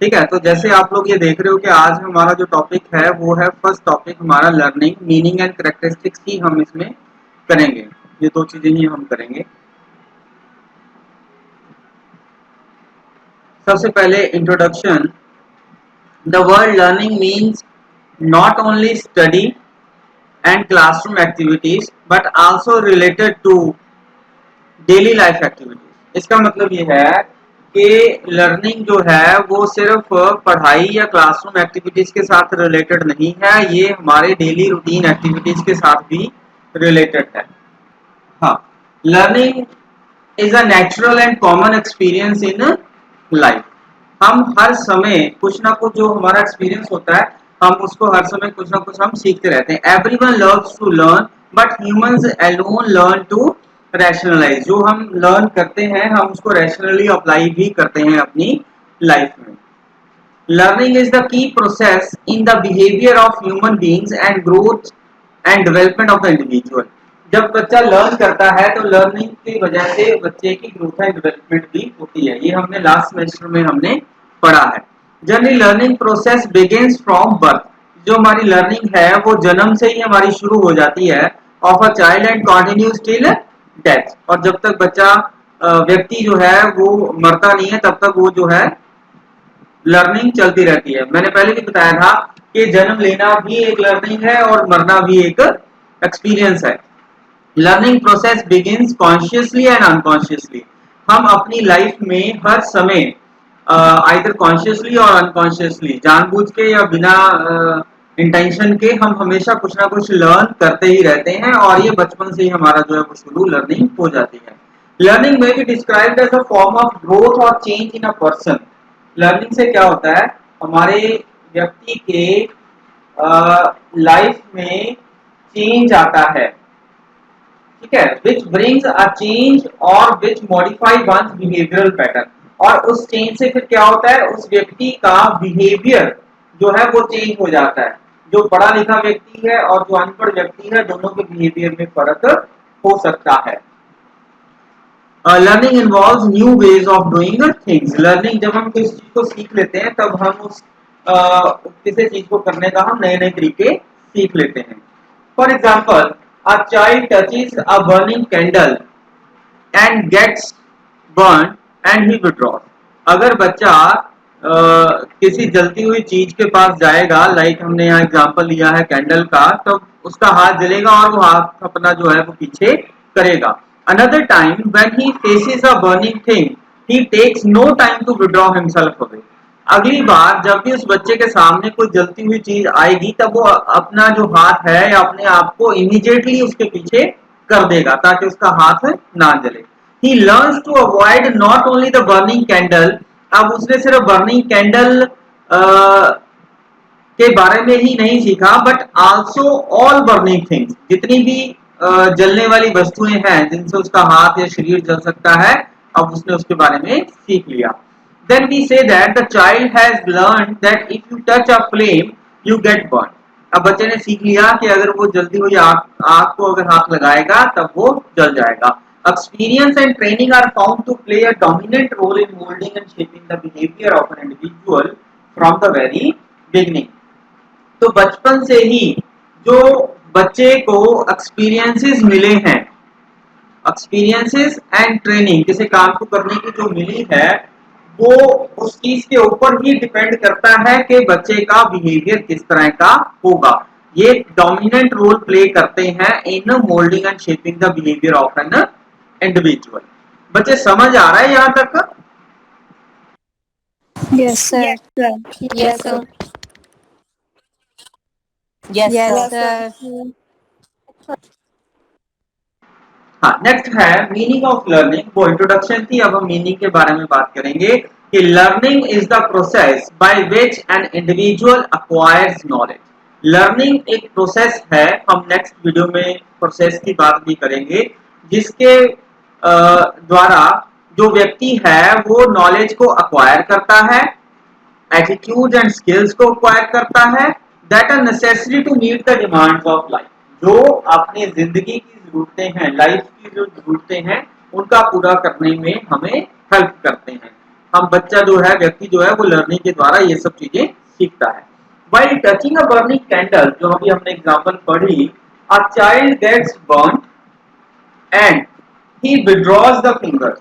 ठीक है, तो जैसे आप लोग ये देख रहे हो कि आज हमारा जो टॉपिक है वो है फर्स्ट टॉपिक हमारा लर्निंग मीनिंग एंड कैरेक्टरिस्टिक्स ही हम इसमें करेंगे। ये दो चीजें ही हम करेंगे। सबसे पहले introduction. The word learning means not only study and classroom activities but also related to daily life activities. इसका मतलब ये है कि लर्निंग जो है वो सिर्फ पढ़ाई या क्लासरूम एक्टिविटीज के साथ रिलेटेड नहीं है, ये हमारे डेली रूटीन एक्टिविटीज के साथ भी रिलेटेड है। हाँ, learning is a natural and common experience in life. हम हर समय कुछ ना कुछ जो हमारा एक्सपीरियंस होता है, हम उसको हर समय कुछ ना कुछ हम सीखते रहते हैं। Everyone loves to learn but humans alone learn to rationalise. जो हम लर्न करते हैं हम उसको रैशनली अप्लाई भी करते हैं अपनी लाइफ में। Learning is the key process in the behaviour of human beings and growth and development of the individual. जब बच्चा लर्न करता है तो लर्निंग की वजह से बच्चे की ग्रोथ एंड डेवलपमेंट भी होती है। ये हमने लास्ट सेमेस्टर में हमने पढ़ा है। Generally learning process begins from birth. जो हमारी लर्निंग है वो जन्म से ही हमारी शुरू हो जाती है of a child and continues till death. और जब तक बच्चा व्यक्ति जो है वो मरता नहीं है तब तक वो जो है लर्निंग चलती रहती है। मैंने पहले भी बताया था कि जन्म लेना भी एक लर्निंग है और मरना भी एक एक्सपीरियंस है। Learning process begins consciously and unconsciously. हम अपनी लाइफ में हर समय आइदर कॉन्शियसली और अनकॉन्शियसली, जानबूझ के या बिना इंटेंशन के, हम हमेशा कुछ ना कुछ लर्न करते ही रहते हैं और ये बचपन से ही हमारा जो है वो शुरू लर्निंग हो जाती है। लर्निंग में be described as a form of growth और change in a person. Learning से क्या होता है, हमारे व्यक्ति के लाइफ में चेंज आता है। ठीक है, विच ब्रिंग्स अ चेंज और विच मॉडिफाई वंस बिहेवियरल पैटर्न। और उस चेंज से फिर क्या होता है, उस व्यक्ति का बिहेवियर जो है वो चेंज हो जाता है। जो पढ़ा लिखा व्यक्ति है और जो अनपढ़ व्यक्ति है दोनों के बिहेवियर में फर्क हो सकता है। Learning involves new ways of doing things. Learning जब हम किसी चीज को सीख लेते हैं तब हम उस किसी चीज को करने का हम नए नए तरीके सीख लेते हैं। For example, a child touches a burning candle and gets burn and he withdraws. अगर बच्चा किसी जलती हुई चीज के पास जाएगा, लाइक हमने यहाँ एग्जांपल लिया है कैंडल का, तो उसका हाथ जलेगा और वो हाथ अपना जो है वो पीछे करेगा। Another time when he faces a burning thing he takes no time to withdraw himself away. अगली बार जब भी उस बच्चे के सामने कोई जलती हुई चीज आएगी तब वो अपना जो हाथ है या अपने आप को इमीडिएटली उसके पीछे कर देगा ताकि उसका हाथ ना जले। He learns to avoid not only the burning candle। अब उसने सिर्फ बर्निंग कैंडल के बारे में ही नहीं सीखा but also all burning things. जितनी भी जलने वाली वस्तुएं हैं जिनसे उसका हाथ या शरीर जल सकता है, अब उसने उसके बारे में सीख लिया। Then we say that the child has learned that if you touch a flame, you get burned। अब बच्चे ने सीख लिया कि अगर वो जल्दी हुई आग आग को अगर हाथ लगाएगा तब वो जल जाएगा। Experience and training are found to play a dominant role in molding and shaping the behavior of an individual from the very beginning। तो बचपन से ही जो बच्चे को एक्सपीरियंसेस मिले हैं, एक्सपीरियंसेस एंड ट्रेनिंग किसी काम को करने की जो मिली है, वो उस चीज के ऊपर ही डिपेंड करता है कि बच्चे का बिहेवियर किस तरह का होगा। ये डोमिनेंट रोल प्ले करते हैं in moulding and shaping the behaviour of an individual. बच्चे समझ आ रहा है यहाँ तक? Yes, sir. Yes, sir. Yes, Yes, sir. sir. Yes, Yes, sir. sir. हाँ, नेक्स्ट है मीनिंग ऑफ लर्निंग। वो इंट्रोडक्शन थी, अब हम मीनिंग के बारे में बात करेंगे कि learning is the process by which an individual acquires knowledge. Learning एक प्रोसेस है, हम नेक्स्ट वीडियो में प्रोसेस की बात भी करेंगे, जिसके द्वारा जो व्यक्ति है वो नॉलेज को अक्वायर करता है, एटीट्यूड एंड स्किल्स को अक्वायर करता है that are necessary to meet the demands of life. जो अपनी जिंदगी की जरूरतें हैं, लाइफ की जो जरूरतें हैं, उनका पूरा करने में हमें हेल्प करते हैं। हम बच्चा जो है, व्यक्ति जो है वो लर्निंग के द्वारा ये सब चीजें सीखता है। While touching a burning candle, जो अभी हमने एग्जांपल पढ़ी, a child gets burnt and he withdraws the fingers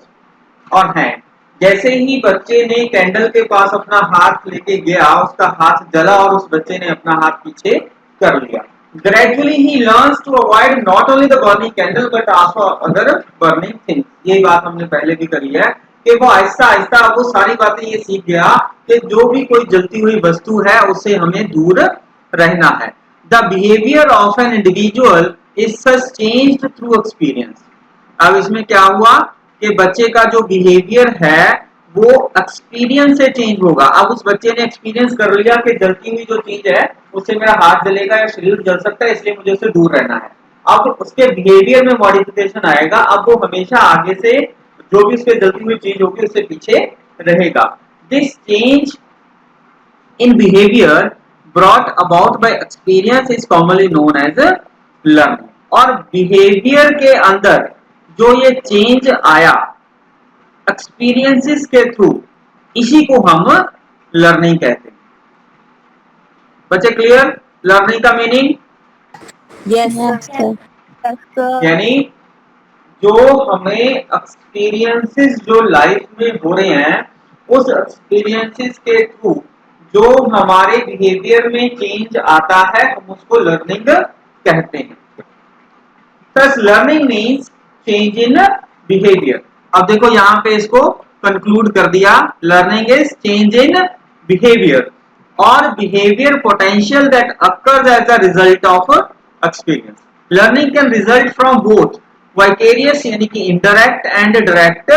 और हैंड। जैसे ही बच्चे ने कैंडल के पास अपना हाथ लेके गया, उसका हाथ जला और उस बच्चे ने अपना हाथ पीछे कर लिया। Gradually he learns to avoid not only the burning candle but also other burning things। ये बात हमने पहले भी करी है कि वो आहिस्ता आहिस्ता वो सारी बातें ये सीख गया कि जो भी कोई जलती हुई वस्तु है उससे हमें दूर रहना है। The behavior of an individual is such changed through experience। अब इसमें क्या हुआ कि बच्चे का जो बिहेवियर है वो एक्सपीरियंस से चेंज होगा। अब उस बच्चे ने एक्सपीरियंस कर लिया कि जलती हुई जो चीज है उससे मेरा हाथ जलेगा या शरीर जल सकता है, इसलिए मुझे उससे दूर रहना है। अब उसके बिहेवियर में मॉडिफिकेशन आएगा, अब वो हमेशा आगे से जो भी उसके जलती हुई चीज होगी उससे पीछे रहेगा। This change in behaviour brought about by experience is commonly known as learning. और बिहेवियर के अंदर जो ये चेंज आया एक्सपीरियंसेस के थ्रू, इसी को हम लर्निंग कहते हैं। बच्चे क्लियर लर्निंग का मीनिंग? Yes sir. यानी जो हमें एक्सपीरियंसेस जो लाइफ में हो रहे हैं, उस एक्सपीरियंसेस के थ्रू जो हमारे बिहेवियर में चेंज आता है हम उसको लर्निंग कहते हैं। Thus learning means change in behavior। अब देखो यहाँ पे इसको कंक्लूड कर दिया, learning is change in behaviour और behaviour potential that occurs as a result of experience. Learning can result from both vicarious यानी कि इनडायरेक्ट एंड डायरेक्ट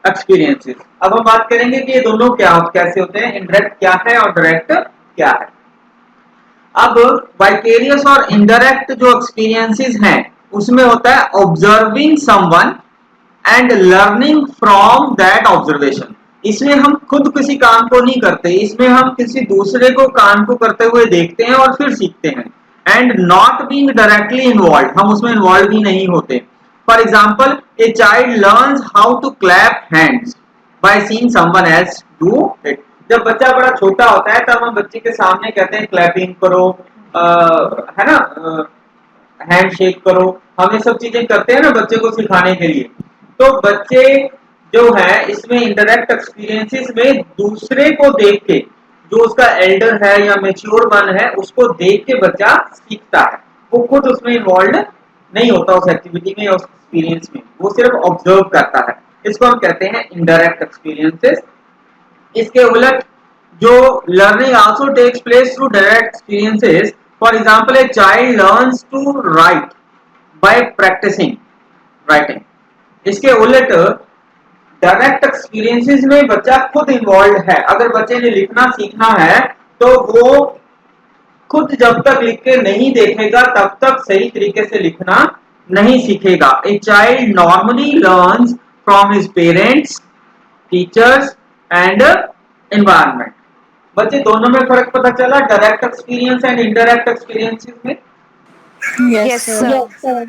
एक्सपीरियंसेस। अब हम बात करेंगे कि ये दोनों क्या कैसे होते हैं, इनडायरेक्ट क्या है और डायरेक्ट क्या है। अब वाइकेरियस और इनडायरेक्ट जो एक्सपीरियंसेस हैं उसमें होता है observing someone and learning from that observation. इसमें हम खुद किसी काम को नहीं करते, इसमें हम किसी दूसरे को काम को करते हुए देखते हैं और फिर सीखते हैं। And not being directly involve, हम उसमें इन्वॉल्व भी नहीं होते। For example a child learns how to clap hands by seeing someone else do it. जब बच्चा बड़ा छोटा होता है तब हम बच्चे के सामने कहते हैं क्लैपिंग करो, है ना, हैंड शेक करो, हम ये सब चीजें करते हैं ना बच्चे को सिखाने के लिए। तो बच्चे जो है इसमें इंडायरेक्ट एक्सपीरियंसेस में दूसरे को देख के, जो उसका एल्डर है या मैच्योर वन है उसको देख के बच्चा सीखता है, वो खुद उसमें इन्वॉल्व नहीं होता उस एक्टिविटी में या उस एक्सपीरियंस में, वो सिर्फ ऑब्जर्व करता है। इसको हम कहते हैं इनडायरेक्ट एक्सपीरियंसेस। इसके उलट जो learning also takes place through direct experiences. For example a child learns to write by practising writing. इसके उलट डायरेक्ट एक्सपीरियंसेस में बच्चा खुद इन्वॉल्व है। अगर बच्चे ने लिखना सीखना है तो वो खुद जब तक लिख के नहीं देखेगा तब तक सही तरीके से लिखना नहीं सीखेगा। A child normally learns from his parents, teachers and environment. बच्चे दोनों में फर्क पता चला, direct experience and indirect experiences में? Yes sir.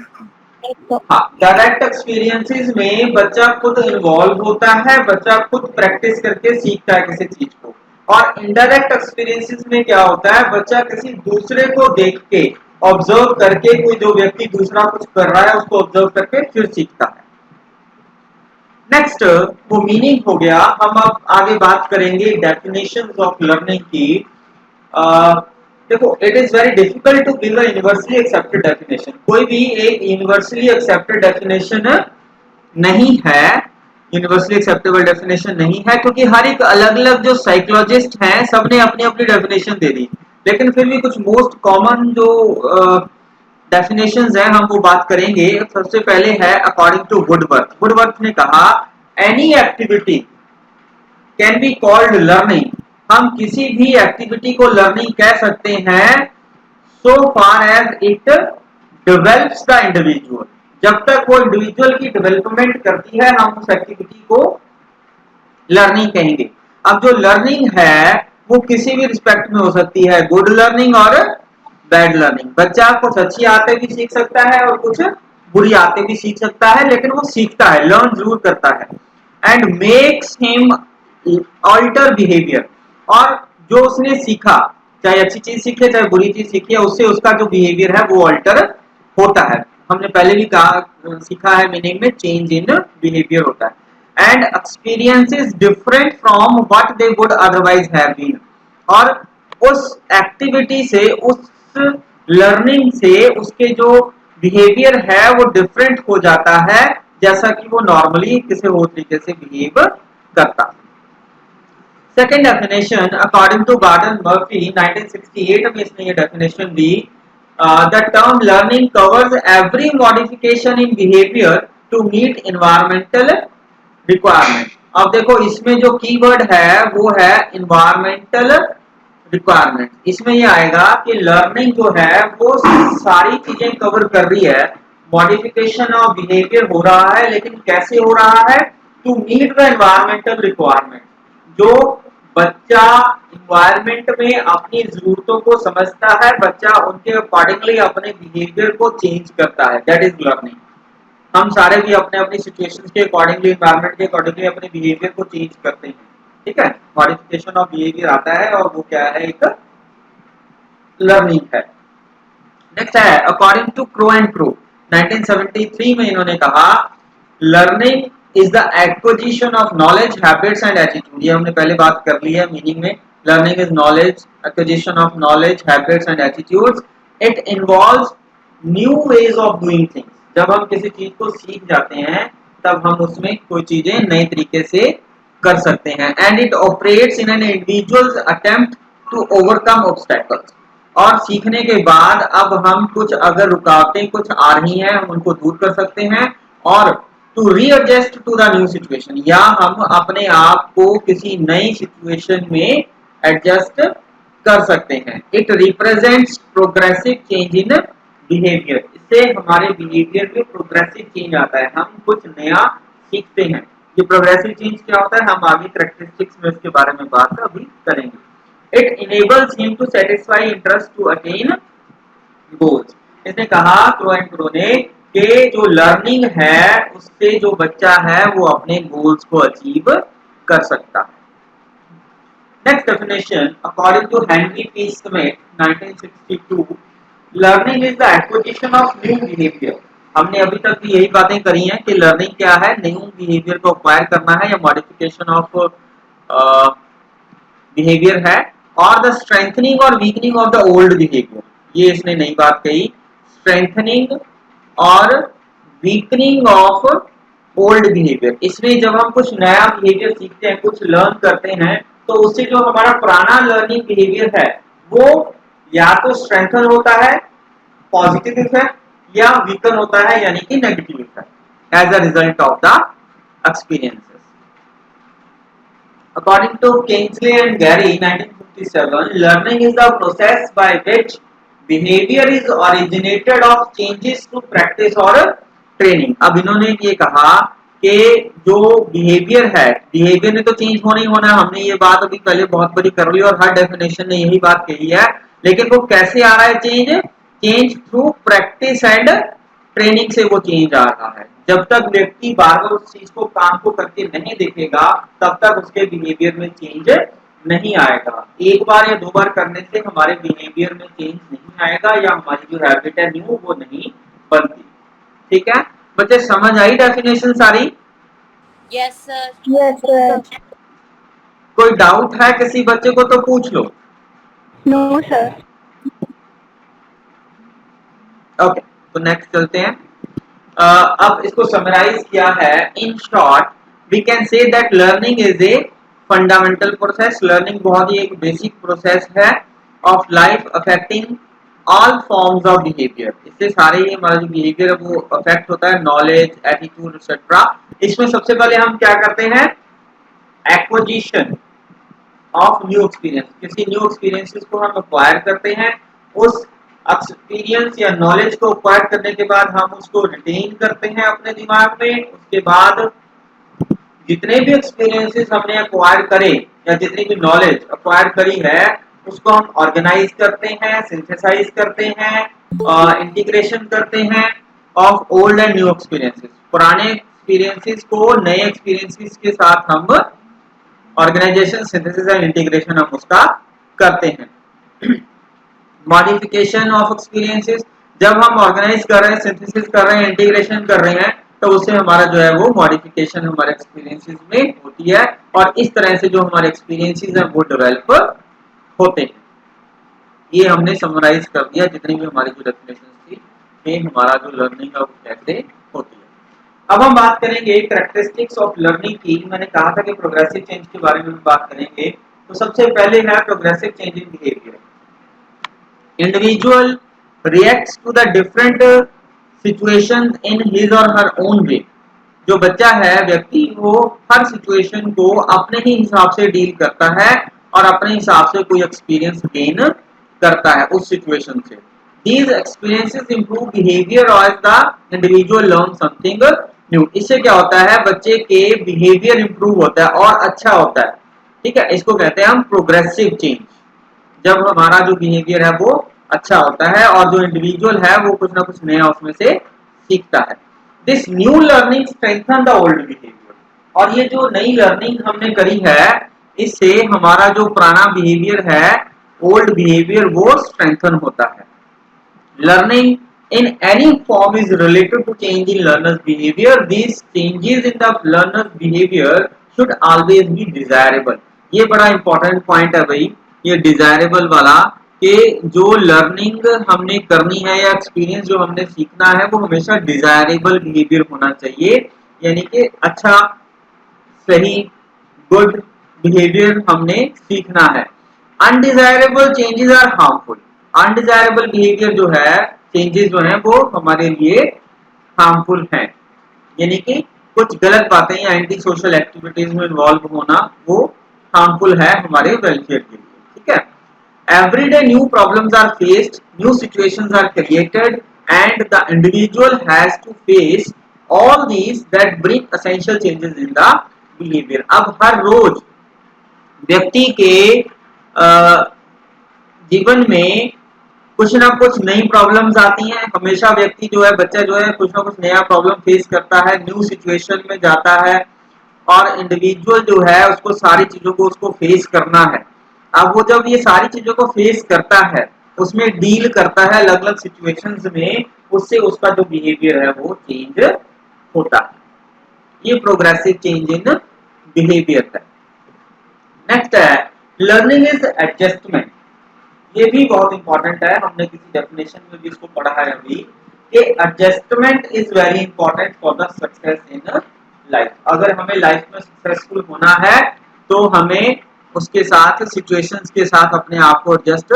हाँ, डायरेक्ट एक्सपीरियंसेस में बच्चा खुद इन्वॉल्व होता है, बच्चा खुद प्रैक्टिस करके सीखता है किसी चीज को। और इनडायरेक्ट एक्सपीरियंसेस में क्या होता है, बच्चा किसी दूसरे को देख के, ऑब्जर्व करके, कोई जो व्यक्ति दूसरा कुछ कर रहा है उसको ऑब्जर्व करके फिर सीखता है। नेक्स्ट वो मीनिंग हो गया। हम अब आगे बात करेंगे डेफिनेशंस ऑफ लर्निंग की। देखो, it is very difficult to give a universally accepted definition. कोई भी एक यूनिवर्सली एक्सेप्टेड डेफिनेशन नहीं है, यूनिवर्सली एक्सेप्टेबल डेफिनेशन नहीं है, क्योंकि हर एक अलग अलग जो साइकोलॉजिस्ट हैं सबने अपनी अपनी डेफिनेशन दे दी। लेकिन फिर भी कुछ मोस्ट कॉमन जो डेफिनेशंस हैं हम वो बात करेंगे। सबसे पहले है अकॉर्डिंग टू वुडवर्थ। वुडवर्थ ने कहा any activity can be called learning. हम किसी भी एक्टिविटी को लर्निंग कह सकते हैं so far as it develops the individual. जब तक वो इंडिविजुअल की डेवलपमेंट करती है हम उस एक्टिविटी को लर्निंग कहेंगे। अब जो लर्निंग है वो किसी भी रिस्पेक्ट में हो सकती है, गुड लर्निंग और बैड लर्निंग। बच्चा कुछ अच्छी आते भी सीख सकता है और कुछ बुरी आते भी सीख सकता है, लेकिन वो सीखता है, लर्न जरूर करता है। And makes him alter behaviour, और जो उसने सीखा, चाहे अच्छी चीज सीखे चाहे बुरी चीज सीखी है, उससे उसका जो बिहेवियर है वो ऑल्टर होता है। हमने पहले भी कहा, सीखा है मीनिंग में चेंज इन बिहेवियर होता है। And experience is different from what they would otherwise have been, और उस एक्टिविटी से, उस लर्निंग से उसके जो बिहेवियर है वो डिफरेंट हो जाता है जैसा कि वो नॉर्मली किसी और तरीके से बिहेव करता। Second definition according to Gardner Murphy 1968 में इसने ये डेफिनेशन दी, the term learning covers every modification in behaviour to meet environmental requirement. अब देखो इसमें जो कीवर्ड है वो है इन्वायरमेंटल रिक्वायरमेंट। इसमें ये आएगा कि लर्निंग जो है वो सारी चीजें कवर कर रही है, मॉडिफिकेशन ऑफ बिहेवियर हो रहा है, लेकिन कैसे हो रहा है, to meet the environmental requirement. जो बच्चा इन्वायरमेंट में अपनी जरूरतों को समझता है, बच्चा उनके अकॉर्डिंगली अपने बिहेवियर को चेंज करता है, दैट इज लर्निंग। हम सारे भी अपने अपनी सिचुएशंस के अकॉर्डिंगली, एनवायरमेंट के अकॉर्डिंगली अपने बिहेवियर को चेंज करते हैं, ठीक है। मॉडिफिकेशन ऑफ बिहेवियर आता है और वो क्या है, एक लर्निंग है। नेक्स्ट है according to Crow and Crow 1973 में इन्होंने कहा, learning is the acquisition of knowledge, habits and attitude. ये हमने पहले बात कर ली है मीनिंग में। Learning is knowledge, acquisition of knowledge, habits and attitudes. It involves new ways of doing things. जब हम किसी चीज को सीख जाते हैं तब हम उसमें कोई चीजें नए तरीके से कर सकते हैं। And it operates in an individual's attempt to overcome obstacles. और सीखने के बाद अब हम कुछ अगर रुकावटें कुछ आ रही हैं हम उनको दूर कर सकते हैं, और to readjust to the new situation, या हम अपने आप को किसी नई सिचुएशन में एडजस्ट कर सकते हैं। It represents progressive change in behaviour. इससे हमारे बिहेवियर में प्रोग्रेसिव चेंज आता है, हम कुछ नया सीखते हैं। ये प्रोग्रेसिव चेंज क्या होता है, हम आगे कैरेक्टरिस्टिक्स में इसके बारे में बात अभी करेंगे। It enables him to satisfy interest to attain goals। इसने कहा क्रो एंड क्रो ने कि जो लर्निंग है उससे जो बच्चा है वो अपने गोल्स को अचीव कर सकता है। Next definition according to Henry P Smith 1962, learning is the acquisition of new behaviour. हमने अभी तक भी यही बातें करी हैं कि लर्निंग क्या है, न्यू बिहेवियर को अक्वायर करना है या मॉडिफिकेशन ऑफ बिहेवियर है, और द स्ट्रेंथनिंग और weakening of the old behaviour. ये इसने नई बात कही, स्ट्रेंथनिंग और वीकनिंग ऑफ ओल्ड बिहेवियर। इसमें जब हम कुछ नया बिहेवियर सीखते हैं, कुछ लर्न करते हैं, तो उससे जो हमारा पुराना लर्निंग बिहेवियर है वो या तो स्ट्रेंथन होता है, पॉजिटिव इफेक्ट, या वीकन होता है यानी कि negative effect as a result of the experiences. According to Kingsley and Gary 1957, learning is the process by which behavior is originated of changes to practice or training। अब इन्होंने ये कहा कि जो बिहेवियर है, बिहेवियर ने तो चेंज होना ही होना है, हमने ये बात अभी पहले बहुत बड़ी कर ली और हर डेफिनेशन ने यही बात कही है। लेकिन वो कैसे आ रहा है change, change through practice and training से वो चेंज आ रहा है। जब तक व्यक्ति बार बार उस चीज को काम को करके नहीं देखेगा तब तक उसके बिहेवियर में चेंज नहीं आएगा। एक बार या दो बार करने से हमारे बिहेवियर में चेंज नहीं आएगा या हमारी जो हैबिट है न्यू वो नहीं बनती। ठीक है बच्चे, समझ आई डेफिनेशन सारी? Yes sir. Yes, sir. कोई डाउट है किसी बच्चे को तो पूछ लो। No, sir. ओके तो नेक्स्ट चलते हैं। अब इसको समराइज किया है। In short we can say that learning is a fundamental process. Learning बहुत ही एक बेसिक प्रोसेस है of life affecting all forms of behaviour. इससे सारे ही हमारा जो बिहेवियर है वो अफेक्ट होता है, नॉलेज, एटीट्यूड एक्सेट्रा। इसमें सबसे पहले हम क्या करते हैं, एक्विजिशन ऑफ न्यू एक्सपीरियंस। किसी न्यू एक्सपीरियंसेस को हम अक्वायर करते हैं, उस एक्सपीरियंस या नॉलेज को अक्वायर करने के बाद हम उसको रिटेन करते हैं अपने दिमाग में। उसके बाद जितने भी एक्सपीरियंसेस हमने अक्वायर करे या जितनी भी नॉलेज अक्वायर करी है उसको हम ऑर्गेनाइज करते हैं, सिंथेसाइज करते हैं, इंटीग्रेशन करते हैं of old and new experiences. पुराने एक्सपीरियंसेस को नए एक्सपीरियंसेस के साथ हम ऑर्गेनाइजेशन, सिंथेसिस एंड इंटीग्रेशन हम उसका करते हैं। मॉडिफिकेशन ऑफ एक्सपीरियंसेस, जब हम ऑर्गेनाइज कर रहे हैं, सिंथेसिस कर रहे हैं, इंटीग्रेशन कर रहे हैं, तो उससे हमारा जो है वो मॉडिफिकेशन हमारे एक्सपीरियंसेस में होती है और इस तरह से जो हमारे एक्सपीरियंसेस हैं वो डेवलप होते हैं। ये हमने समराइज कर दिया जितनी भी हमारी जो डेफिनेशन थी में हमारा जो लर्निंग है वो कैसे होती है। अब हम बात करेंगे कैरेक्टरिस्टिक्स ऑफ लर्निंग की। मैंने कहा था कि प्रोग्रेसिव चेंज के बारे में हम बात करेंगे, तो सबसे पहले है progressive change in behaviour. Individual reacts to the different situations in his or her own way। जो बच्चा है, व्यक्ति, वो हर सिचुएशन को अपने ही हिसाब से डील करता है और अपने हिसाब से कोई एक्सपीरियंस गेन करता है उस सिचुएशन से। These experiences improve behavior as the individual learn something new। इससे क्या होता है, बच्चे के बिहेवियर इंप्रूव होता है और अच्छा होता है। ठीक है, इसको कहते हैं हम प्रोग्रेसिव चेंज। जब हमारा जो बिहेवियर है वो अच्छा होता है और जो इंडिविजुअल है वो कुछ ना कुछ नया उसमें से सीखता है। This new learning strengthen the old behaviour. और ये जो नई लर्निंग हमने करी है, इससे हमारा जो पुराना बिहेवियर है, ओल्ड बिहेवियर, वो स्ट्रेंथन होता है। Learning in any form is related to change in learner's behavior। These changes in the learner's behavior should always be desirable। ये बड़ा इंपॉर्टेंट पॉइंट है भाई, ये डिजायरेबल वाला, कि जो लर्निंग हमने करनी है या एक्सपीरियंस जो हमने सीखना है वो हमेशा डिजायरेबल बिहेवियर होना चाहिए, यानी कि अच्छा, सही, गुड बिहेवियर हमने सीखना है। Undesirable changes are harmful. Undesirable behaviour जो है, चेंजेस जो हैं वो हमारे लिए हार्मफुल हैं, यानी कि कुछ गलत बातें या एंटी सोशल एक्टिविटीज में इन्वॉल्व होना वो हार्मफुल है हमारे वेलफेयर के लिए। ठीक है, everyday new problems are faced, new situations are created and the individual has to face all these that bring essential changes in the behavior। अब हर रोज व्यक्ति के जीवन में कुछ ना कुछ नई प्रॉब्लम्स आती हैं। हमेशा व्यक्ति जो है, बच्चा जो है, कुछ ना कुछ नया प्रॉब्लम फेस करता है, न्यू सिचुएशन में जाता है और इंडिविजुअल जो है उसको सारी चीजों को उसको फेस करना है। अब वो जब ये सारी चीजों को फेस करता है, उसमें डील करता है अलग अलग सिचुएशंस में, उससे उसका जो बिहेवियर है वो चेंज होता है। ये प्रोग्रेसिव चेंज इन बिहेवियर है। नेक्स्ट है लर्निंग इज एडजस्टमेंट। ये भी बहुत इंपॉर्टेंट है, हमने किसी डेफिनेशन में भी इसको पढ़ा है अभी, कि adjustment is very important for the success in life. अगर हमें लाइफ में सक्सेसफुल होना है तो हमें उसके साथ, सिचुएशंस के साथ अपने आप को एडजस्ट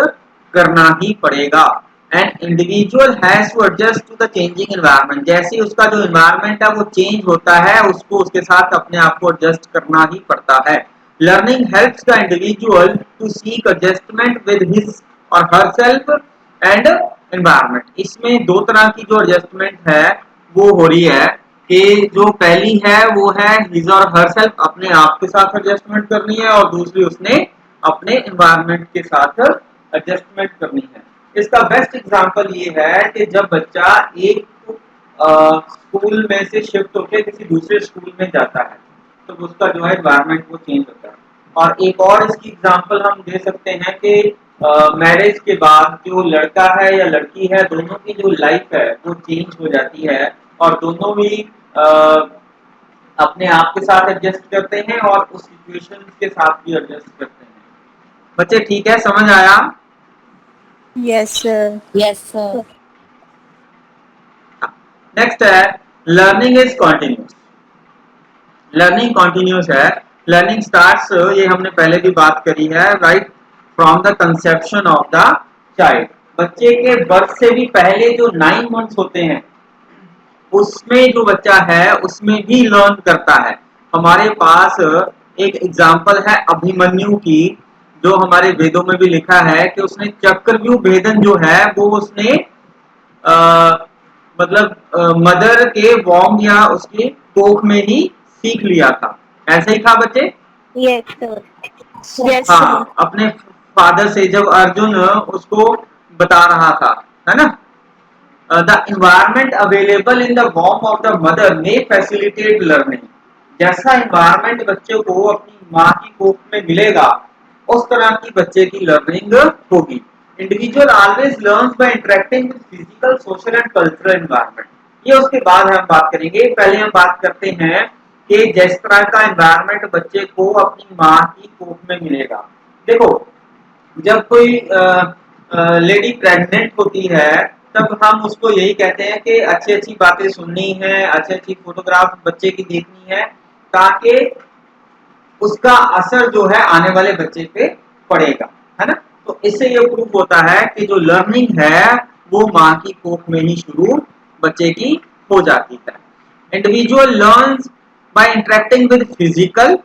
करना ही पड़ेगा। And individual has to adjust to the changing environment. जैसे उसका जो एनवायरनमेंट है वो चेंज होता है, उसको उसके साथ अपने आप को एडजस्ट करना ही पड़ता है। Learning helps the individual to seek adjustment with his or her self and environment. इसमें दो तरह की जो एडजस्टमेंट है वो हो रही है, कि जो पहली है वो है हिज और हर सेल्फ, अपने आप के साथ एडजस्टमेंट करनी है, और दूसरी उसने अपने एनवायरनमेंट के साथ एडजस्टमेंट करनी है। इसका बेस्ट एग्जांपल ये है कि जब बच्चा एक स्कूल में से शिफ्ट होकर किसी दूसरे स्कूल में जाता है तो उसका जो है एनवायरनमेंट वो चेंज होता है। और एक और इसकी एग्जांपल हम दे सकते हैं कि मैरिज के बाद जो लड़का है या लड़की है, दोनों की जो लाइफ है वो चेंज हो जाती है और दोनों भी अपने आप के साथ एडजस्ट करते हैं और उस सिचुएशन के साथ भी एडजस्ट करते हैं। बच्चे ठीक है, समझ आया? Yes, sir. Yes, sir. Next है learning is continuous. Learning continuous है। लर्निंग स्टार्ट्स, ये हमने पहले भी बात करी है, right from the conception of the child. बच्चे के बर्थ से भी पहले जो 9 मंथ्स होते हैं उसमें जो बच्चा है उसमें भी लर्न करता है। हमारे पास एक एग्जाम्पल है अभिमन्यु की, जो हमारे वेदों में भी लिखा है कि उसने चक्रव्यूह भेदन जो है वो उसने मतलब मदर के वॉर्म या उसके कोख में ही सीख लिया था। ऐसे ही था बच्चे? Yes, sir. Yes, हाँ, sir. अपने फादर से जब अर्जुन उसको बता रहा था, है ना? The environment available in the womb of the mother may facilitate learning। जैसा एनवायरनमेंट बच्चे को अपनी माँ की कोख में मिलेगा उस तरह की बच्चे की लर्निंग होगी। Individual always learns by interacting with physical, social and cultural environment. ये उसके बाद हम बात करेंगे। पहले हम बात करते हैं कि जिस तरह का एनवायरनमेंट बच्चे को अपनी माँ की कोख में मिलेगा। देखो, जब कोई लेडी प्रेग्नेंट होती है तब हम उसको यही कहते हैं कि अच्छी अच्छी बातें सुननी है, अच्छी अच्छी फोटोग्राफ बच्चे की देखनी है, ताकि उसका असर जो है आने वाले बच्चे पे पड़ेगा, है ना। तो इससे ये प्रूफ होता है कि जो लर्निंग है वो माँ की कोख में ही शुरू बच्चे की हो जाती है। Individual learns by interacting with physical,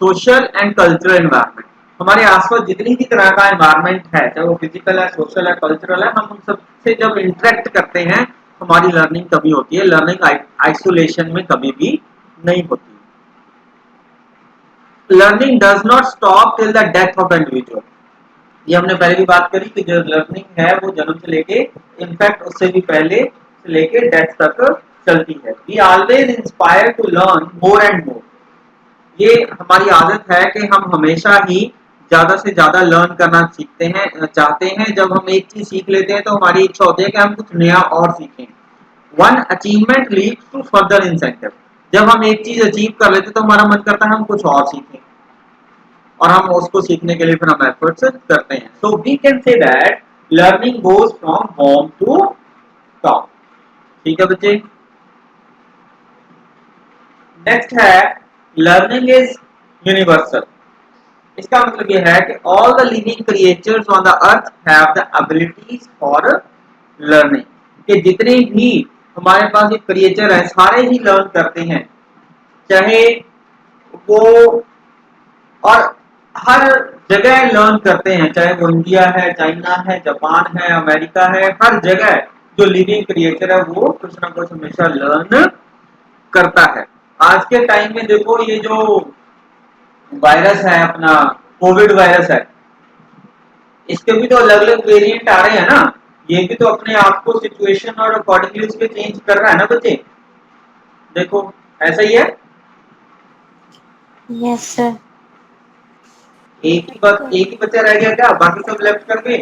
social and cultural environment. हमारे आसपास जितनी भी तरह का एनवायरनमेंट है, चाहे वो फिजिकल है, सोशल है, कल्चरल है, हम उन सबसे जब इंटरेक्ट करते हैं हमारी लर्निंग तभी होती है। लर्निंग आइसोलेशन में कभी भी नहीं होती। Learning does not stop till the death of individual. ये हमने पहले भी बात करी कि जो लर्निंग है वो जन्म से लेके, इनफैक्ट उससे भी पहले से लेके डेथ तक चलती है। We always inspire to learn more and more. ये हमारी आदत है कि हम हमेशा ही ज्यादा से ज्यादा लर्न करना सीखते हैं, चाहते हैं। जब हम एक चीज सीख लेते हैं तो हमारी इच्छा होती है कि हम कुछ नया और सीखें। One achievement leads to further incentive. जब हम एक चीज अचीव कर लेते हैं तो हमारा मन करता है हम कुछ और सीखें, और हम उसको सीखने के लिए फिर हम एफर्ट्स करते हैं। So we can say that learning goes from home to top. ठीक है बच्चे। नेक्स्ट है लर्निंग इज यूनिवर्सल। इसका मतलब यह है कि all the living creatures on the earth have the abilities for learning. कि जितने भी हमारे पास ये क्रिएचर है सारे ही लर्न करते हैं, चाहे वो, और हर जगह लर्न करते हैं, चाहे वो इंडिया है, चाइना है, जापान है, अमेरिका है, हर जगह जो लिविंग क्रिएचर है वो कुछ ना कुछ हमेशा लर्न करता है। आज के टाइम में देखो, ये जो वायरस है अपना कोविड वायरस है, इसके भी तो अलग अलग वेरिएंट आ रहे हैं ना। ये भी तो अपने आप को सिचुएशन और अकॉर्डिंगली उसके चेंज कर रहा है ना बच्चे। देखो ऐसा ही है। Yes, sir. एक ही बच्चा रह गया क्या, बाकी सब लेफ्ट कर गए?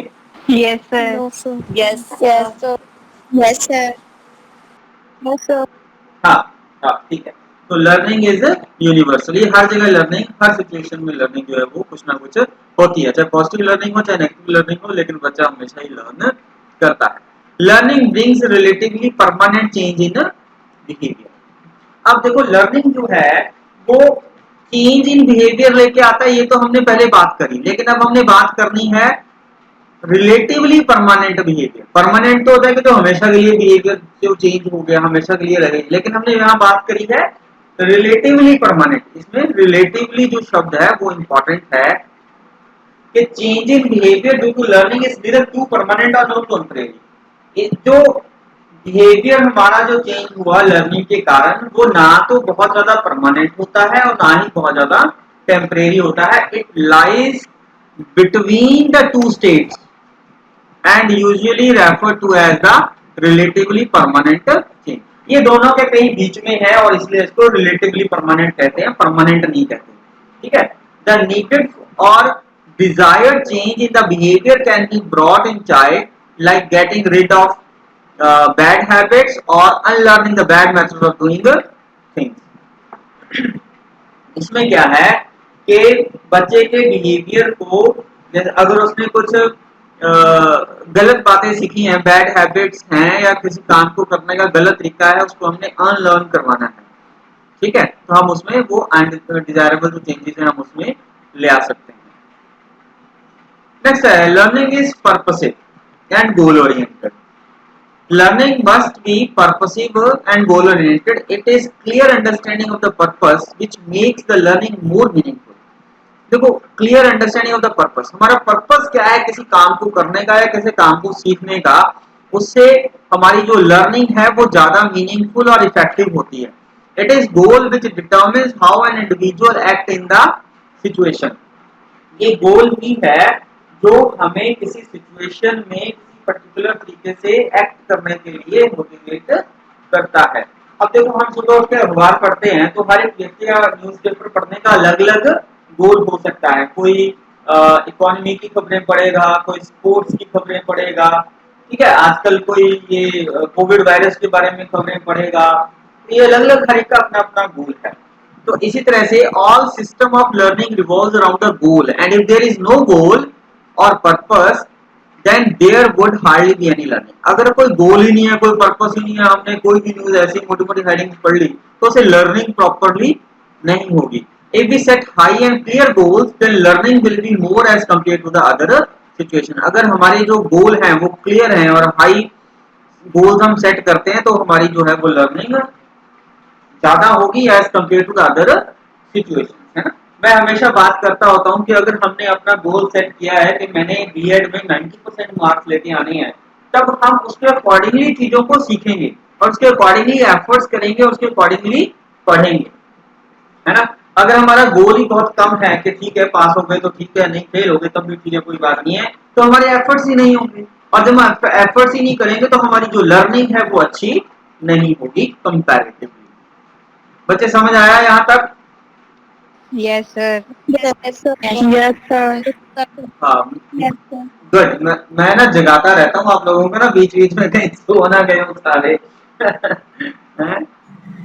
Yes, sir. No, sir. Yes, Yes, sir. sir. Yes, sir. Yes, sir. हाँ हाँ ठीक है। तो लर्निंग इज यूनिवर्सल। ये हर जगह लर्निंग, हर सिचुएशन में लर्निंग जो है वो कुछ ना कुछ होती है, चाहे पॉजिटिव लर्निंग हो चाहे नेगेटिव लर्निंग हो, लेकिन बच्चा हमेशा ही लर्न करता है। Learning brings relatively permanent change in behaviour. अब देखो लर्निंग जो है वो चेंज इन बिहेवियर लेके आता है, ये तो हमने पहले बात करी, लेकिन अब हमने बात करनी है रिलेटिवली परमानेंट बिहेवियर। परमानेंट तो होता है कि तो हमेशा के लिए बिहेवियर जो चेंज हो गया हमेशा के लिए रहे, लेकिन हमने यहाँ बात करी है रिलेटिवली परमानेंट। इसमें रिलेटिवली जो शब्द है वो इंपॉर्टेंट है कि change in behaviour due to learning is neither too permanent or not temporary. जो बिहेवियर हमारा जो चेंज हुआ लर्निंग के कारण वो ना तो बहुत ज्यादा परमानेंट होता है और ना ही बहुत ज्यादा टेम्परेरी होता है। It lies between the two states and usually referred to as the relatively permanent change। ये दोनों के कहीं बीच में है और इसलिए इसको relatively permanent कहते हैं, permanent नहीं कहते। ठीक है। The needed or desired change in the behavior can be brought in child, like getting rid of bad habits or unlearning the bad methods of doing things। इसमें क्या है कि बच्चे के बिहेवियर को, अगर उसने कुछ गलत बातें सीखी हैं, बैड हैबिट्स हैं, या किसी काम को करने का गलत तरीका है, उसको हमने अनलर्न करवाना है। ठीक है। तो हम उसमें वो अनडिजायरेबल जो चेंजेस हैं हम उसमें ले आ सकते हैं। नेक्स्ट है learning is purposive and goal oriented. Learning must be purposive and goal oriented. It is clear understanding of the purpose which makes the learning more meaningful। देखो clear understanding of the purpose, हमारा purpose क्या है किसी काम को करने का या किसी काम को सीखने का, उससे हमारी जो लर्निंग है वो ज्यादा मीनिंगफुल और इफेक्टिव होती है। It is goal which determines how an individual act in the situation. ये गोल भी है जो हमें किसी सिचुएशन में किसी पर्टिकुलर तरीके से एक्ट करने के लिए मोटिवेट करता है। अब देखो हम सुबह उठ के अखबार पढ़ते हैं तो हर एक व्यक्ति का न्यूज़पेपर पढ़ने का अलग अलग गोल हो सकता है। कोई इकोनॉमी की खबरें पढ़ेगा, कोई स्पोर्ट्स की खबरें पढ़ेगा, ठीक है, आजकल कोई ये कोविड वायरस के बारे में खबरें पढ़ेगा। तो ये अलग अलग हर एक का अपना अपना गोल है। तो इसी तरह से all system of learning revolves around a goal and if there is no goal और purpose then there would hardly be any learning. अगर कोई गोल ही नहीं है, कोई पर्पस ही नहीं है, हमने कोई भी न्यूज ऐसी मोटी मोटी हेडिंग्स पढ़ ली तो उसे लर्निंग प्रॉपरली नहीं होगी। If we set high and clear goals then learning will be more as compare to the other situation. अगर हमारे जो गोल हैं वो क्लियर हैं और हाई गोल्स हम सेट करते हैं तो हमारी जो है वो लर्निंग ज्यादा होगी as compare to the other situation, है ना। मैं हमेशा बात करता होता हूँ कि अगर हमने अपना गोल सेट किया है कि मैंने बीएड में 90% मार्क्स लेके आने हैं, तब हम उसके अकॉर्डिंगली चीजों को सीखेंगे और उसके अकॉर्डिंगली एफर्ट्स करेंगे, उसके अकॉर्डिंगली पढ़ेंगे, है ना। अगर हमारा गोल ही बहुत कम है कि ठीक है पास हो गए तो ठीक है, नहीं फेल हो गए तब भी ठीक है कोई बात नहीं है, तो हमारे एफर्ट्स ही नहीं होंगे। और जब हम एफर्ट्स ही नहीं करेंगे तो हमारी जो लर्निंग है वो अच्छी नहीं होगी कंपैरेटिवली। बच्चे समझ आया यहाँ तक? Yes, sir. Yes, sir. Yes, sir. हाँ, Yes, sir. गुड। मैं ना जगाता रहता हूँ आप लोगों को ना, बीच बीच में कहीं सो ना गए हो सारे। हैं?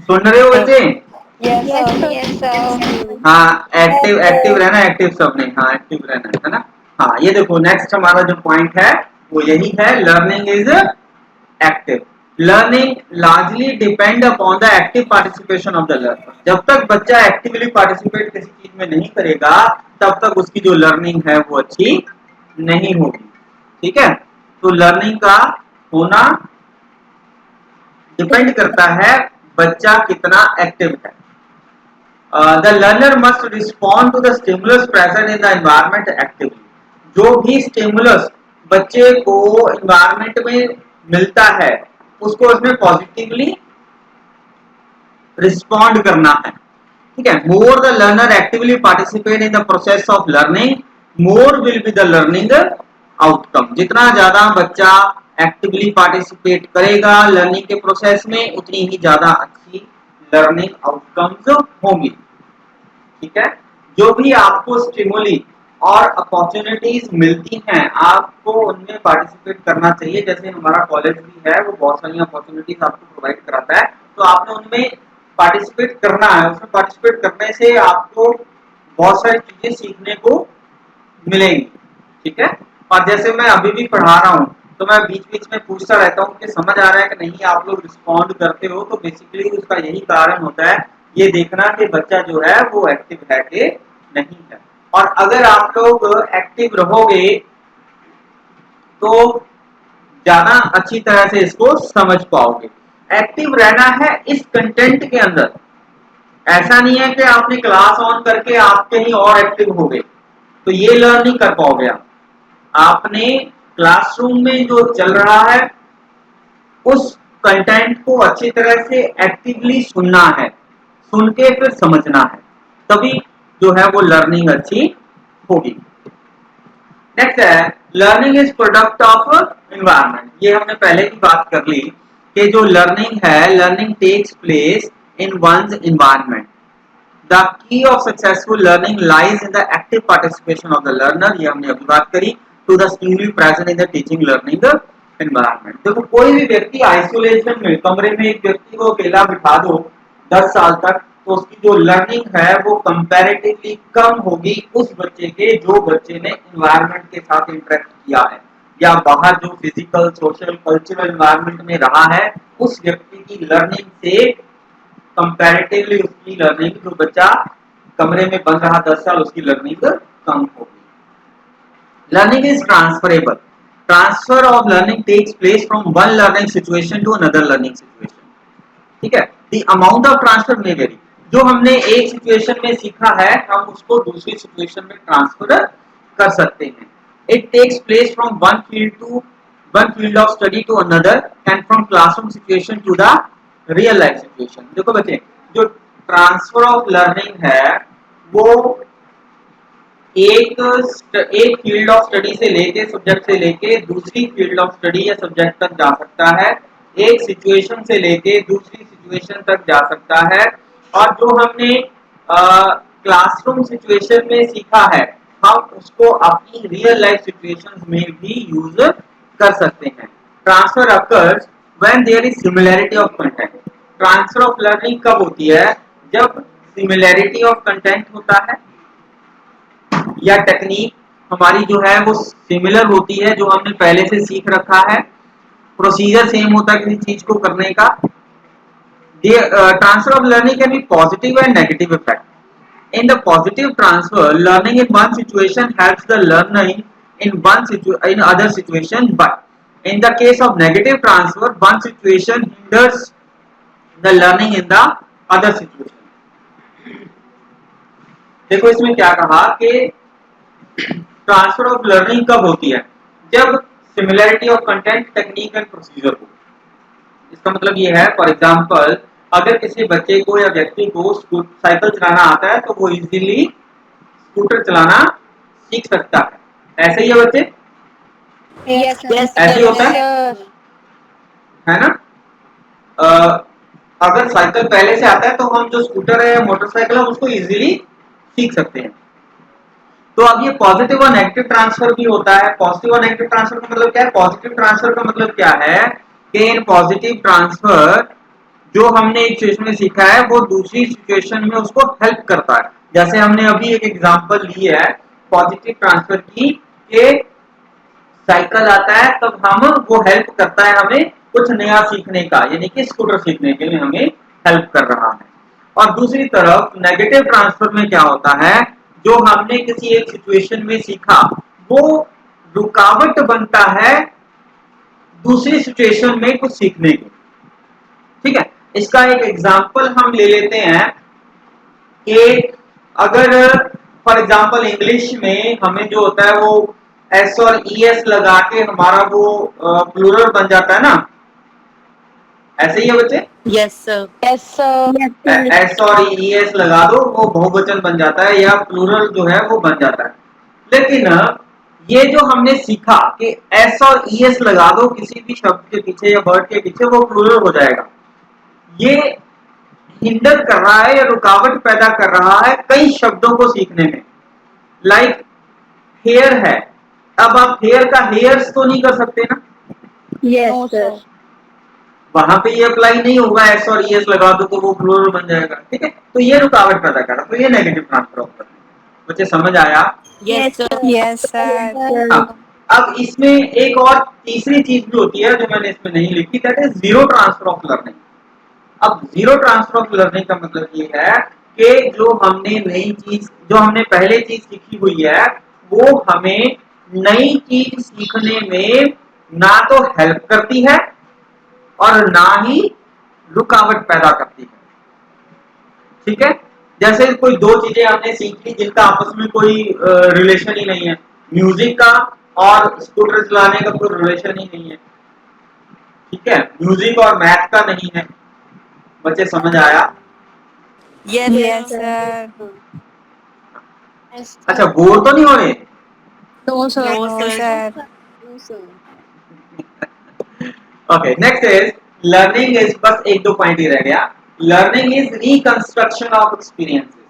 सुन रहे हो बच्चे? Yes, Yes, sir. sir. Yes, sir. हाँ, एक्टिव एक्टिव रहना, एक्टिव सबने, हाँ एक्टिव रहना है ना। हाँ, ये देखो नेक्स्ट हमारा जो पॉइंट है वो यही है, learning is active. Learning largely depend upon the active participation of the learner. जब तक बच्चा एक्टिवली पार्टिसिपेट किसी चीज में नहीं करेगा तब तक उसकी जो लर्निंग है वो अच्छी नहीं होगी, ठीक है। तो लर्निंग का होना डिपेंड करता है बच्चा कितना एक्टिव है। The learner must respond to the stimulus present in the environment actively. जो भी स्टिमुलस बच्चे को environment में मिलता है उसको उसमें पॉजिटिवली रिस्पॉन्ड करना है, ठीक है। More the learner actively participate in the process of learning more will be the learning outcome. जितना ज्यादा बच्चा एक्टिवली पार्टिसिपेट करेगा लर्निंग के प्रोसेस में उतनी ही ज्यादा अच्छी लर्निंग आउटकम्स होंगी, ठीक है। जो भी आपको स्टिमुली और अपॉर्चुनिटीज मिलती हैं आपको उनमें पार्टिसिपेट करना चाहिए। जैसे हमारा कॉलेज भी है वो बहुत सारी अपॉर्चुनिटीज आपको प्रोवाइड कराता है, तो आपने उनमें पार्टिसिपेट करना है। उसमें पार्टिसिपेट करने से आपको बहुत सारी चीजें सीखने को मिलेंगी, ठीक है। और जैसे मैं अभी भी पढ़ा रहा हूँ तो मैं बीच बीच में पूछता रहता हूँ कि समझ आ रहा है कि नहीं, आप लोग रिस्पॉन्ड करते हो, तो बेसिकली उसका यही कारण होता है ये देखना कि बच्चा जो है वो एक्टिव है कि नहीं है। और अगर आप लोग एक्टिव रहोगे तो ज्यादा अच्छी तरह से इसको समझ पाओगे। एक्टिव रहना है इस कंटेंट के अंदर, ऐसा नहीं है कि आपने क्लास ऑन करके आप कहीं और एक्टिव हो गए तो ये लर्न नहीं कर पाओगे आप। आपने क्लासरूम में जो चल रहा है उस कंटेंट को अच्छी तरह से एक्टिवली सुनना है, सुन के फिर समझना है, तभी जो है वो लर्निंग अच्छी होगी। नेक्स्ट है learning is product of environment. ये हमने पहले भी बात कर ली कि जो लर्निंग है, learning takes place in one's environment. The key of successful learning lies in the active participation of the learner. ये हमने अभी बात करी। To the stimuli present in the teaching learning environment. देखो कोई भी व्यक्ति आइसोलेशन में कमरे में एक व्यक्ति को अकेला बिठा दो 10 साल तक तो उसकी जो लर्निंग है वो कंपैरेटिवली कम होगी उस बच्चे के जो बच्चे ने एनवायरनमेंट के साथ इंटरेक्ट किया है या बाहर जो फिजिकल सोशल कल्चरल एनवायरनमेंट में रहा है उस व्यक्ति की लर्निंग से कंपैरेटिवली उसकी लर्निंग, जो बच्चा कमरे में बंद रहा 10 साल, उसकी लर्निंग कम होगी। Learning is transferable. Transfer of learning takes place from one learning situation to another learning situation, ठीक है। द अमाउंट ऑफ ट्रांसफर में वेरी। जो हमने एक सिचुएशन में सीखा है हम उसको दूसरी सिचुएशन में ट्रांसफर कर सकते हैं। It takes place from one field of study to another and from classroom situation to the real life situation. देखो बच्चे, जो ट्रांसफर ऑफ लर्निंग है वो एक फील्ड ऑफ स्टडी से लेके सब्जेक्ट से लेके दूसरी फील्ड ऑफ स्टडी या सब्जेक्ट तक जा सकता है एक सिचुएशन से लेके दूसरी सिचुएशन तक जा सकता है, और जो हमने क्लासरूम सिचुएशन में सीखा है हम उसको अपनी रियल लाइफ सिचुएशंस में भी यूज कर सकते हैं। Transfer occurs when there is similarity of content. Transfer of learning कब होती है? जब सिमिलैरिटी ऑफ कंटेंट होता है या टेक्निक हमारी जो है वो सिमिलर होती है, जो हमने पहले से सीख रखा है, प्रोसीजर सेम होता है किसी चीज को करने का। Transfer of learning can be positive and negative effect. In the positive transfer, learning in one situation helps the learner in other situation, but in the case of negative transfer, one situation hinders the learning in the other situation. देखो इसमें क्या कहा कि transfer of learning कब होती है? जब similarity of content, technique and procedure हो। इसका मतलब ये है, फॉर एग्जांपल अगर किसी बच्चे को या व्यक्ति को साइकिल चलाना आता है तो वो इजीली स्कूटर चलाना सीख सकता है। ऐसे ही है बच्चे? Yes, sir. ऐसे ही होता है, Sir. है ना? अगर साइकिल पहले से आता है तो हम जो स्कूटर है या मोटरसाइकिल है उसको इजीली सीख सकते हैं। तो अब ये पॉजिटिव और नेगेटिव ट्रांसफर भी होता है। पॉजिटिव और नेगेटिव ट्रांसफर का मतलब क्या है? पॉजिटिव ट्रांसफर का मतलब क्या है कि इन पॉजिटिव ट्रांसफर जो हमने एक सिचुएशन में सीखा है वो दूसरी सिचुएशन में उसको हेल्प करता है। जैसे हमने अभी एक एग्जांपल ली है पॉजिटिव ट्रांसफर की, कि साइकिल आता है तब हम वो हेल्प करता है हमें कुछ नया सीखने का, यानी कि स्कूटर सीखने के लिए हमें हेल्प कर रहा है। और दूसरी तरफ नेगेटिव ट्रांसफर में क्या होता है? जो हमने किसी एक सिचुएशन में सीखा वो रुकावट बनता है दूसरी सिचुएशन में कुछ सीखने की। ठीक है, इसका एक एग्जांपल हम ले लेते हैं कि अगर फॉर एग्जांपल इंग्लिश में हमें जो होता है वो एस और ई एस लगा के हमारा वो प्लूरल बन जाता है ना, ऐसे ही है बच्चे? Yes, sir. Yes, sir. Yes, sir. S और ई एस लगा दो वो बहुवचन बन जाता है या प्लूरल जो है वो बन जाता है। लेकिन ये जो हमने सीखा कि एस और ई एस लगा दो किसी भी शब्द के पीछे या वर्ड के पीछे वो प्लूरल हो जाएगा, ये हिंडर कर रहा है या रुकावट पैदा कर रहा है कई शब्दों को सीखने में। लाइक हेयर है, अब आप हेयर का हेयर्स तो नहीं कर सकते ना, Yes, sir. वहां पे ये अप्लाई नहीं होगा, एस और ई एस लगा दो तो वो प्लूरल बन जाएगा। ठीक है, तो ये रुकावट पैदा कर रहा है, तो ये नेगेटिव ट्रांसफर ऑफ लर्निंग। बच्चे समझ आया? Yes, sir. Yes, sir. हाँ, अब इसमें एक और तीसरी चीज भी होती है जो मैंने इसमें नहीं लिखी, that is zero transfer of learning. अब जीरो ट्रांसफर ऑफ लर्निंग का मतलब ये है कि जो हमने नई चीज, जो हमने पहले चीज सीखी हुई है वो हमें नई चीज सीखने में ना तो हेल्प करती है और ना ही रुकावट पैदा करती है। ठीक है, जैसे कोई दो चीजें हमने सीख ली जिनका आपस में कोई रिलेशन ही नहीं है, म्यूजिक का और स्कूटर चलाने का कोई रिलेशन ही नहीं है। ठीक है, म्यूजिक और मैथ का नहीं है। बच्चे समझ आया? Yes, Yes, sir. sir. अच्छा, बोर तो नहीं हो रहे? No, sir. No, sir. No, sir. Okay, next is learning is, बस एक दो पॉइंट ही रह गया। Learning is reconstruction of experiences.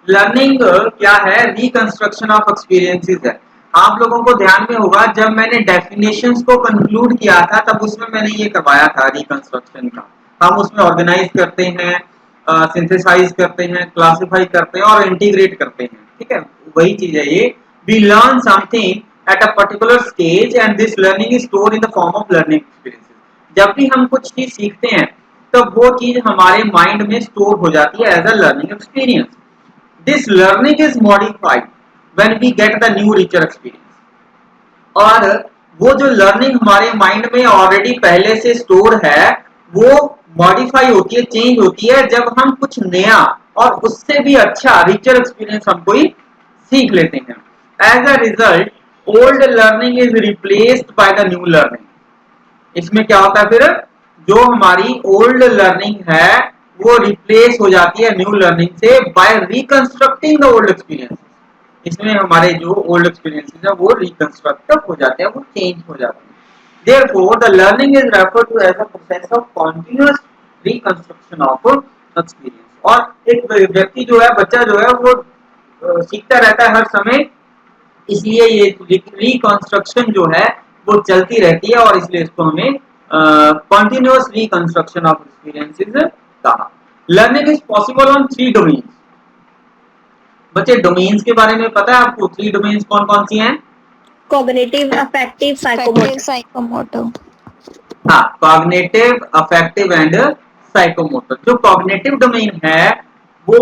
Learning क्या है? रिकंस्ट्रक्शन ऑफ एक्सपीरियंसेस है। आप लोगों को ध्यान में होगा जब मैंने डेफिनेशंस को कंक्लूड किया था तब उसमें मैंने ये करवाया था रिकंस्ट्रक्शन का। हम उसमें ऑर्गेनाइज करते हैं, सिंथेसाइज करते हैं, क्लासिफाई करते हैं और इंटीग्रेट करते हैं। ठीक है, वही चीज है ये। We learn something at a particular stage and this learning is stored in the form of learning experiences। जब भी हम कुछ चीज सीखते हैं तो वो चीज हमारे माइंड में स्टोर हो जाती है as a learning experience. This learning is modified when we get the new richer experience. और वो जो लर्निंग हमारे माइंड में ऑलरेडी पहले से स्टोर है वो मॉडिफाई होती है, चेंज होती है जब हम कुछ नया और उससे भी अच्छा रिचर एक्सपीरियंस हम कोई सीख लेते हैं। As a result old learning is replaced by the new learning. इसमें क्या होता है फिर? जो हमारी ओल्ड लर्निंग है वो रिप्लेस हो जाती है न्यू लर्निंग से bye reconstructing the old experience. इसमें हमारे जो ओल्ड एक्सपीरियंसेस है वो रिकंस्ट्रक्ट हो जाते हैं, वो चेंज हो जाते हैं। Therefore, the learning is referred to as a process of continuous reconstruction of experience. और एक व्यक्ति जो है, बच्चा जो है वो सीखता रहता है हर समय, इसलिए ये रिकंस्ट्रक्शन जो है वो चलती रहती है और इसलिए इसको हमें कंटिन्यूअस रिकंस्ट्रक्शन ऑफ एक्सपीरियंसेस कहा। Learning is possible on 3 domains. बच्चे डोमेन्स के बारे में पता है आपको? 3 डोमेन्स कौन कौन सी हैं? Cognitive, affective, psychomotor. Psychomotor. हाँ, कॉग्निटिव, अफेक्टिव एंड साइकोमोटर। जो कॉग्निटिव डोमेन है वो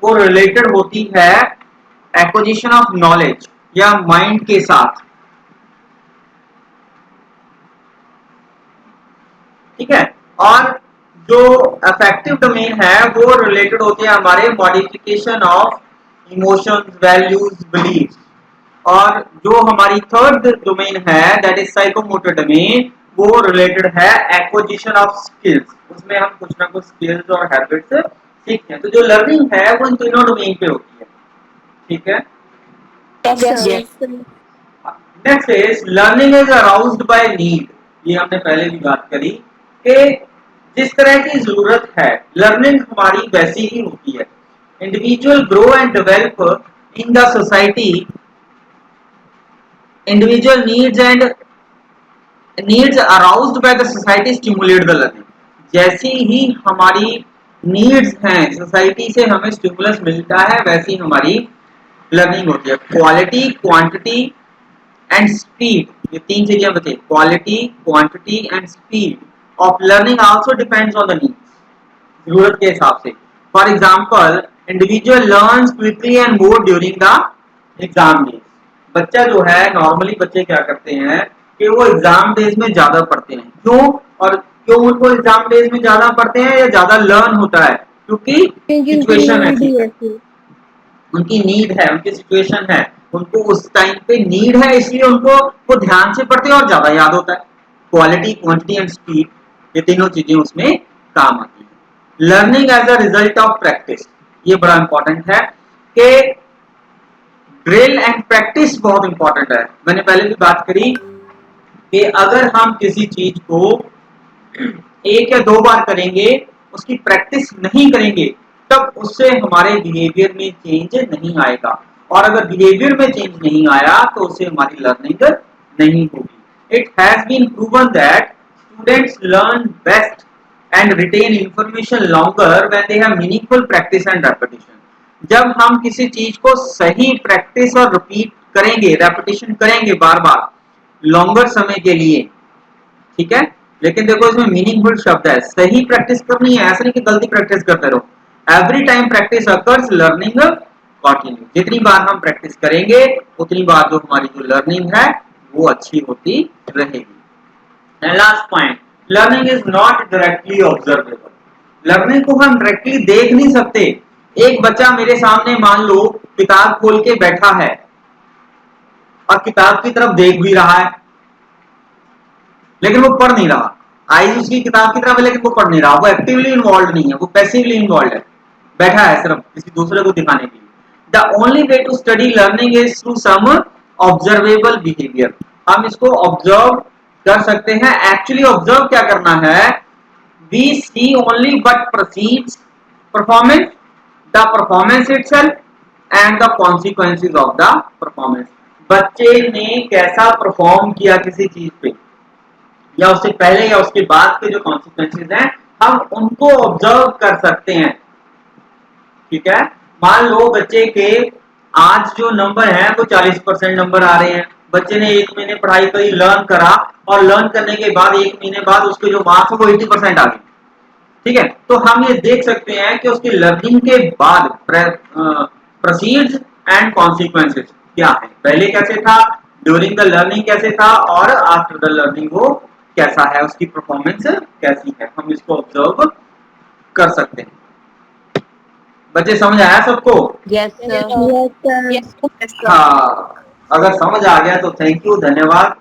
वो रिलेटेड होती है एक्विजिशन ऑफ नॉलेज या माइंड के साथ, ठीक है। और जो अफेक्टिव डोमेन है वो रिलेटेड होती है हमारे modification of emotions, values, beliefs. और जो हमारी थर्ड डोमेन है दैट इज साइकोमोटर डोमेन, वो रिलेटेड है एक्विजिशन ऑफ स्किल्स। उसमें हम कुछ ना कुछ स्किल्स और हैबिट्स सीखते हैं। तो जो लर्निंग है वो इन तीनों डोमेन पे होती है, ठीक है। Yes, sir. Next is learning is aroused by need. ये हमने पहले भी बात करी कि जिस तरह की जरूरत है लर्निंग हमारी वैसी ही होती है। Individual grow and develop in the society, individual needs aroused by the society stimulate the learning। जैसी ही हमारी नीड्स हैं, सोसाइटी से हमें स्टिमुलस मिलता है, वैसी हमारी लर्निंग होती है। क्वालिटी, क्वांटिटी एंड स्पीड, ये 3 चीजें बताइए। Quality, quantity and speed of learning also depends on the needs, जरूरत के हिसाब से। For example, individual learns quickly and more during the exam days. बच्चा जो है, नॉर्मली बच्चे क्या करते हैं कि वो एग्जाम डेज में ज्यादा पढ़ते हैं। क्यों? और क्यों उनको एग्जाम डेज में ज्यादा पढ़ते हैं या ज्यादा लर्न होता है? क्योंकि सिचुएशन ऐसी है, उनकी नीड है, उनकी सिचुएशन है, उनको उस टाइम पे नीड है, इसलिए उनको वो ध्यान से पढ़ते हैं और ज्यादा याद होता है। क्वालिटी, क्वांटिटी एंड स्पीड, ये तीनों चीजें उसमें काम आती है। Learning as a result of practice, ये बड़ा इंपॉर्टेंट है कि ड्रिल एंड प्रैक्टिस बहुत इंपॉर्टेंट है। मैंने पहले भी बात करी कि अगर हम किसी चीज को 1 या 2 बार करेंगे, उसकी प्रैक्टिस नहीं करेंगे, तब उससे हमारे बिहेवियर में चेंज नहीं आएगा। और अगर बिहेवियर में चेंज नहीं आया तो उससे हमारी लर्निंग नहीं होगी। It has been proven that students learn best and retain information longer when they have meaningful practice and repetition। जब हम किसी चीज को सही प्रैक्टिस और रिपीट करेंगे, रेपिटेशन करेंगे बार बार लॉन्गर समय के लिए, ठीक है। लेकिन देखो इसमें मीनिंगफुल शब्द है, सही प्रैक्टिस करनी है, ऐसा नहीं कि गलती प्रैक्टिस करते रहो। Every time practice occurs learning continue. जितनी बार हम प्रैक्टिस करेंगे उतनी बार जो हमारी जो लर्निंग है वो अच्छी होती रहेगी। And last point, learning is not directly observable. Learning को हम डायरेक्टली देख नहीं सकते। एक बच्चा मेरे सामने मान लो किताब खोल के बैठा है और किताब की तरफ देख भी रहा है, लेकिन वो पढ़ नहीं रहा। आईज उसकी किताब की तरफ है लेकिन वो पढ़ नहीं रहा, वो एक्टिवली इन्वॉल्व नहीं है, वो पैसिवली इन्वॉल्व है, बैठा है सिर्फ किसी दूसरे को दिखाने के लिए। The only way to study learning is through some observable behaviour. हम इसको ऑब्जर्व कर सकते हैं। एक्चुअली ऑब्जर्व क्या करना है, we see only but precedes performance, the performance itself and the consequences of the performance. बच्चे ने कैसा परफॉर्म किया किसी चीज पे, या उससे पहले या उसके बाद के जो कॉन्सिक्वेंसेस हैं, हम उनको ऑब्जर्व कर सकते हैं, ठीक है। मान लो बच्चे के आज जो नंबर है वो 40% नंबर आ रहे हैं। बच्चे ने 1 महीने पढ़ाई करी, लर्न करा, और लर्न करने के बाद 1 महीने बाद उसके जो मार्क्स है वो 80% आ गए, ठीक है। तो हम ये देख सकते हैं कि उसकी लर्निंग के बाद प्रोसीड्स एंड कॉन्सिक्वेंसेस क्या है, पहले कैसे था, ड्यूरिंग द लर्निंग कैसे था, और आफ्टर द लर्निंग वो कैसा है, उसकी परफॉर्मेंस कैसी है, हम इसको ऑब्जर्व कर सकते हैं। बच्चे समझ आया सबको? Yes, sir. Yes, sir. Yes, sir. हाँ, अगर समझ आ गया तो थैंक यू, धन्यवाद।